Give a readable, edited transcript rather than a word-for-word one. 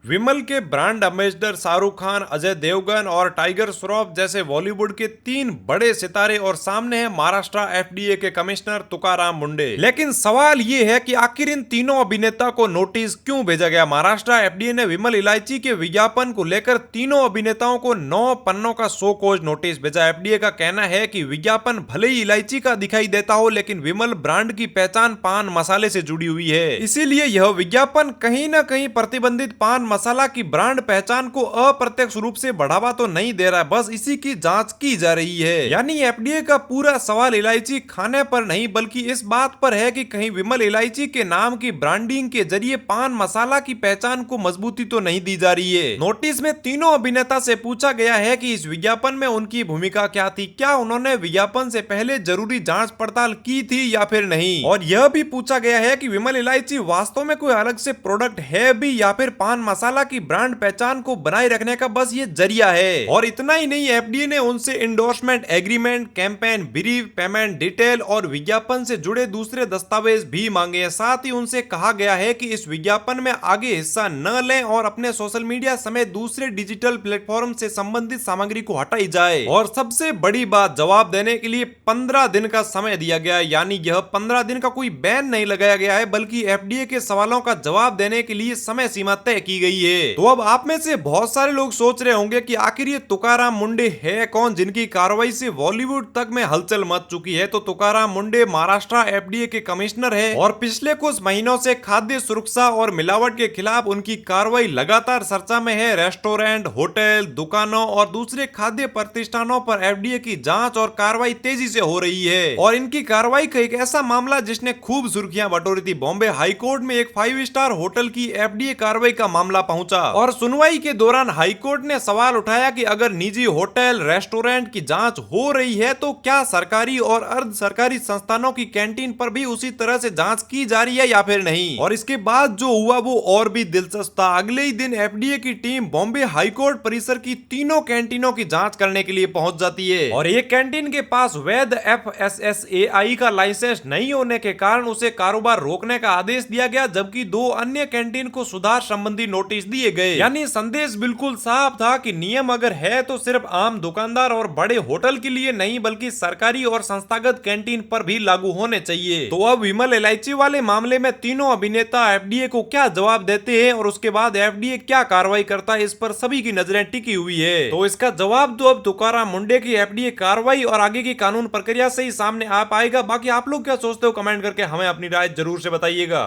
विमल के brand ambassador Shahrukh Khan, Ajay Devgan और tiger Shroff जैसे बॉलीवुड के 3 बड़े सितारे और सामने है महाराष्ट्र एफडीए के कमिश्नर तुकाराम मुंडे। लेकिन सवाल ये है कि आखिर इन तीनों अभिनेता को नोटिस क्यों भेजा गया। महाराष्ट्र एफडीए ने विमल इलायची के विज्ञापन को लेकर तीनों अभिनेताओं को 9 पन्नों का शो कॉज नोटिस भेजा। एफडीए का कहना है कि विज्ञापन भले ही इलायची का दिखाई देता हो, लेकिन विमल ब्रांड की पहचान पान मसाले से जुड़ी हुई है, इसीलिए यह विज्ञापन कहीं न कहीं प्रतिबंधित पान मसाला की ब्रांड पहचान को अप्रत्यक्ष रूप से बढ़ावा तो नहीं दे रहा, बस इसी की जांच की जा रही है। यानी एफडीए का पूरा सवाल इलायची खाने पर नहीं बल्कि इस बात पर है कि कहीं विमल इलायची के नाम की ब्रांडिंग के जरिए पान मसाला की पहचान को मजबूती तो नहीं दी जा रही है। नोटिस में तीनों अभिनेता से पूछा गया है कि इस विज्ञापन में उनकी भूमिका क्या थी, क्या उन्होंने विज्ञापन से पहले जरूरी जांच पड़ताल की थी या फिर नहीं, और यह भी पूछा गया है कि विमल इलायची वास्तव में कोई अलग से प्रोडक्ट है भी या फिर पान मसाला की ब्रांड पहचान को बनाए रखने का बस ये जरिया है। और इतना ही नहीं, एफडीए ने उनसे endorsement agreement, campaign brief, payment detail और विज्ञापन से जुड़े दूसरे दस्तावेज भी मांगे हैं। साथ ही उनसे कहा गया है कि इस विज्ञापन में आगे हिस्सा न लें और अपने सोशल मीडिया समेत दूसरे डिजिटल प्लेटफॉर्म से संबंधित सामग्री को हटाई जाए। और सबसे बड़ी बात, जवाब देने के लिए 15 दिन का समय दिया गया है। यानी यह 15 दिन का कोई बैन नहीं लगाया गया है, बल्कि एफडीए के सवालों का जवाब देने के लिए समय सीमा तय की गई है। तो अब आप में से बहुत सारे लोग सोच रहे होंगे कि आखिर ये तुकाराम मुंडे है कौन, जिनकी कार्रवाई से बॉलीवुड तक में हलचल मच चुकी है। तो तुकाराम मुंडे महाराष्ट्र एफडीए के कमिश्नर है और पिछले कुछ महीनों से खाद्य सुरक्षा और मिलावट के खिलाफ उनकी कार्रवाई लगातार चर्चा में है। रेस्टोरेंट, होटल, दुकानों और दूसरे खाद्य प्रतिष्ठानों पर एफडीए की जांच और कार्रवाई तेजी से हो रही है। और इनकी कार्रवाई का एक ऐसा मामला जिसने खूब सुर्खियां बटोरी थी, बॉम्बे हाईकोर्ट में एक 5 स्टार होटल की एफडीए कार्रवाई का मामला पहुंचा। और सुनवाई के दौरान हाईकोर्ट ने सवाल उठाया कि अगर निजी होटल, रेस्टोरेंट की जांच हो रही है तो क्या सरकारी और अर्ध सरकारी संस्थानों की कैंटीन पर भी उसी तरह से जांच की जा रही है या फिर नहीं। और इसके बाद जो हुआ वो और भी दिलचस्प था। अगले ही दिन एफडीए की टीम बॉम्बे हाईकोर्ट परिसर की तीनों कैंटीनों की जांच करने के लिए पहुंच जाती है। और एक कैंटीन के पास वैध FSSAI का लाइसेंस नहीं होने के कारण उसे कारोबार रोकने का आदेश दिया गया, जबकि 2 अन्य कैंटीन को सुधार संबंधी नोटिस दिए गए। यानी संदेश बिल्कुल साफ था कि नियम अगर है तो सिर्फ आम दुकानदार और बड़े होटल के लिए नहीं बल्कि सरकारी और संस्थागत कैंटीन पर भी लागू होने चाहिए। तो अब विमल इलायची वाले मामले में तीनों अभिनेता एफडीए को क्या जवाब देते हैं और उसके बाद एफडीए क्या कार्रवाई करता है, इस पर सभी की नजरें टिकी हुई है। तो इसका जवाब तो अब तुकाराम मुंडे की एफडीए कार्रवाई और आगे की कानून प्रक्रिया से ही सामने आ पाएगा। बाकी आप लोग क्या सोचते हो, कमेंट करके हमें अपनी राय जरूर से बताइएगा।